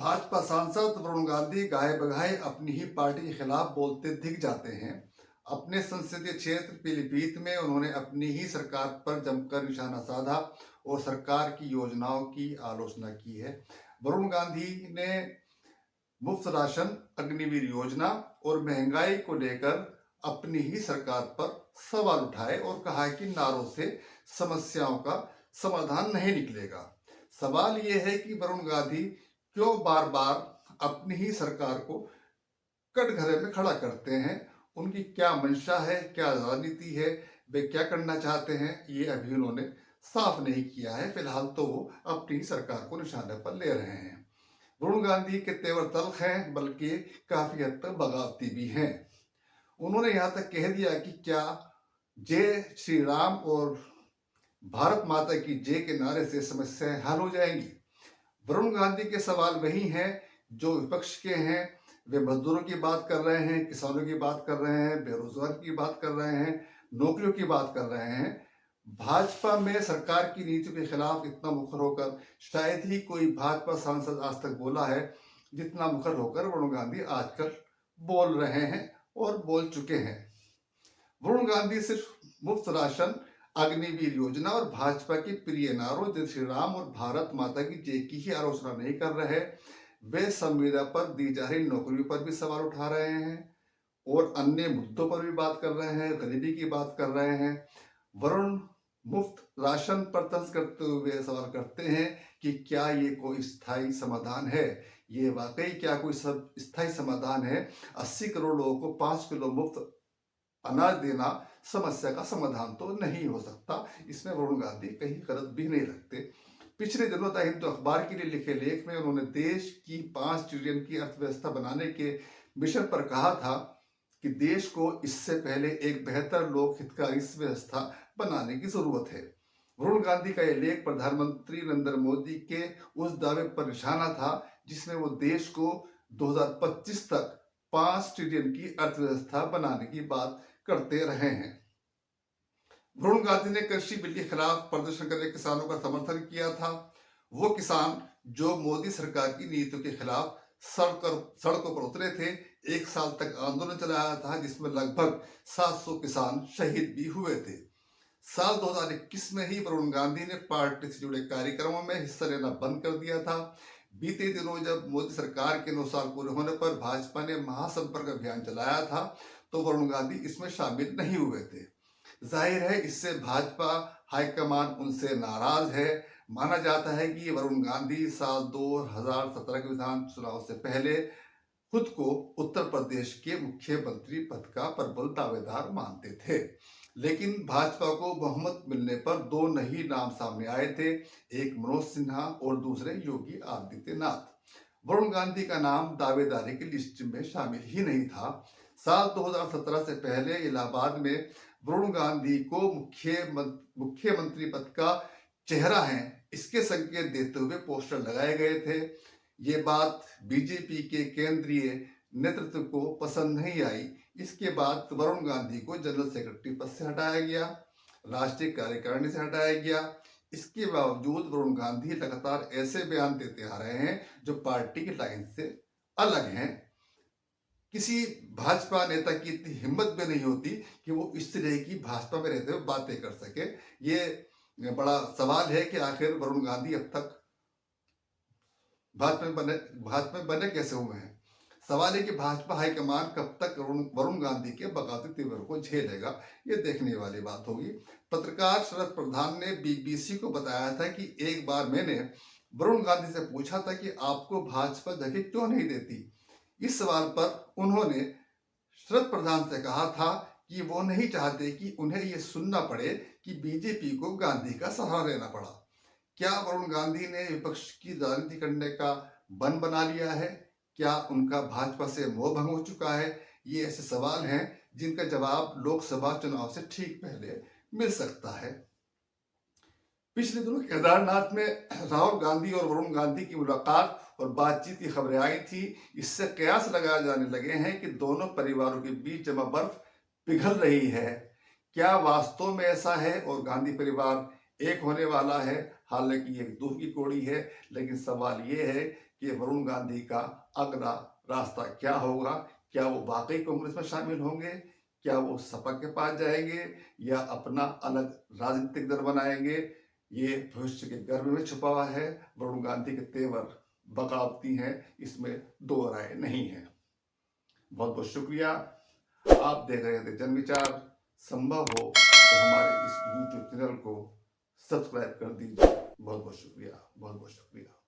भाजपा सांसद वरुण गांधी गाहे बगाहे अपनी ही पार्टी के खिलाफ बोलते दिख जाते हैं। अपने संसदीय क्षेत्र पीलीभीत में उन्होंने अपनी ही सरकार पर जमकर निशाना साधा और सरकार की योजनाओं की आलोचना की है। वरुण गांधी ने मुफ्त राशन, अग्निवीर योजना और महंगाई को लेकर अपनी ही सरकार पर सवाल उठाए और कहा कि नारों से समस्याओं का समाधान नहीं निकलेगा। सवाल यह है कि वरुण गांधी क्यों बार बार अपनी ही सरकार को कटघरे में खड़ा करते हैं। उनकी क्या मंशा है, क्या राजनीति है, वे क्या करना चाहते हैं, ये अभी उन्होंने साफ नहीं किया है। फिलहाल तो वो अपनी सरकार को निशाने पर ले रहे हैं। वरुण गांधी के तेवर तल्ख हैं, बल्कि काफी हद तक बगावती भी हैं। उन्होंने यहाँ तक कह दिया कि क्या जय श्री राम और भारत माता की जय के नारे से समस्याएं हल हो जाएंगी। वरुण गांधी के सवाल वही हैं जो विपक्ष के हैं। वे मजदूरों की बात कर रहे हैं, किसानों की बात कर रहे हैं, बेरोजगार की बात कर रहे हैं, नौकरियों की बात कर रहे हैं। भाजपा में सरकार की नीति के खिलाफ इतना मुखर होकर शायद ही कोई भाजपा सांसद आज तक बोला है जितना मुखर होकर वरुण गांधी आजकल बोल रहे हैं और बोल चुके हैं। वरुण गांधी सिर्फ मुफ्त राशन, अग्निवीर योजना और भाजपा की प्रिय नारों जय श्री राम और भारत माता की जय की ही आलोचना नहीं कर रहे। वे संविदा पर दी जा रही नौकरियों पर भी सवाल उठा रहे हैं और अन्य मुद्दों पर भी बात कर रहे हैं, गरीबी की बात कर रहे हैं। वरुण मुफ्त राशन पर तंज करते हुए सवाल करते हैं कि क्या ये कोई स्थायी समाधान है। ये वाकई क्या कोई सब स्थायी समाधान है? 80 करोड़ लोगों को 5 किलो मुफ्त अनाज देना समस्या का समाधान तो नहीं हो सकता। इसमें वरुण गांधी कहीं गलत भी नहीं लगते। पिछले दिनों द हिंदू अखबार के लिए लिखे लेख में उन्होंने देश की 5 ट्रिलियन की अर्थव्यवस्था बनाने के मिशन पर कहा था कि देश को इससे पहले एक बेहतर लोक हितकारी व्यवस्था बनाने की जरूरत है। वरुण गांधी का यह लेख प्रधानमंत्री नरेंद्र मोदी के उस दावे पर निशाना था जिसमें वो देश को 2025 तक 5 ट्रिलियन की अर्थव्यवस्था बनाने की बात करते रहे हैं। वरुण गांधी ने कृषि बिल के खिलाफ प्रदर्शन कर रहे किसानों का समर्थन किया था। वो किसान जो मोदी सरकार की नीतियों के खिलाफ सड़कों पर उतरे थे, 1 साल तक आंदोलन चलाया था जिसमें लगभग 700 किसान शहीद भी हुए थे। साल 2021 में ही वरुण गांधी ने पार्टी से जुड़े कार्यक्रमों में हिस्सा लेना बंद कर दिया था। बीते दिनों जब मोदी सरकार के 9 साल पूरे होने पर भाजपा ने महासंपर्क अभियान चलाया था तो वरुण गांधी इसमें शामिल नहीं हुए थे। जाहिर है इससे भाजपा हाईकमान उनसे नाराज है। माना जाता है कि वरुण गांधी साल 2017 के विधान चुनाव से पहले खुद को उत्तर प्रदेश के मुख्यमंत्री पद का प्रबल दावेदार मानते थे, लेकिन भाजपा को बहुमत मिलने पर 2 नए नाम सामने आए थे, एक मनोज सिन्हा और दूसरे योगी आदित्यनाथ। वरुण गांधी का नाम दावेदारी की लिस्ट में शामिल ही नहीं था। साल 2017 से पहले इलाहाबाद में वरुण गांधी को मुख्यमंत्री पद का चेहरा है इसके संकेत देते हुए पोस्टर लगाए गए थे। ये बात बीजेपी के केंद्रीय नेतृत्व को पसंद नहीं आई। इसके बाद वरुण गांधी को जनरल सेक्रेटरी पद से हटाया गया, राष्ट्रीय कार्यकारिणी से हटाया गया। इसके बावजूद वरुण गांधी लगातार ऐसे बयान देते आ रहे हैं जो पार्टी की लाइन से अलग हैं। किसी भाजपा नेता की इतनी हिम्मत भी नहीं होती कि वो इस तरह की भाजपा में रहते हुए बातें कर सके। ये बड़ा सवाल है कि आखिर वरुण गांधी अब तक भाजपा में बने कैसे हुए हैं। सवाल है कि भाजपा हाईकमान कब तक वरुण गांधी के बगावती तेवर को झेलेगा, ये देखने वाली बात होगी। पत्रकार शरद प्रधान ने बीबीसी को बताया था कि एक बार मैंने वरुण गांधी से पूछा था कि आपको भाजपा जगह क्यों नहीं देती। इस सवाल पर उन्होंने शरद प्रधान से कहा था कि वो नहीं चाहते कि उन्हें ये सुनना पड़े कि बीजेपी को गांधी का सहारा लेना पड़ा। क्या वरुण गांधी ने विपक्ष की राजनीति करने का बन बना लिया है? क्या उनका भाजपा से मोह भंग हो चुका है? ये ऐसे सवाल हैं जिनका जवाब लोकसभा चुनाव से ठीक पहले मिल सकता है। पिछले दिनों केदारनाथ में राहुल गांधी और वरुण गांधी की मुलाकात और बातचीत की खबरें आई थी। इससे कयास लगाए जाने लगे हैं कि दोनों परिवारों के बीच जमा बर्फ पिघल रही है। क्या वास्तव में ऐसा है और गांधी परिवार एक होने वाला है? हालांकि ये दुख की कौड़ी है, लेकिन सवाल ये है कि वरुण गांधी का अगला रास्ता क्या होगा। क्या वो वाकई कांग्रेस में शामिल होंगे, क्या वो सपा के पास जाएंगे, या अपना अलग राजनीतिक दल बनाएंगे, ये भविष्य के गर्भ में छुपा हुआ है। वरुण गांधी के तेवर बगावती हैं, इसमें दो राय नहीं है। बहुत बहुत शुक्रिया। आप देख रहे थे जन विचार। संभव हो तो हमारे इस YouTube चैनल को सब्सक्राइब कर दीजिए। बहुत बहुत शुक्रिया, बहुत बहुत शुक्रिया।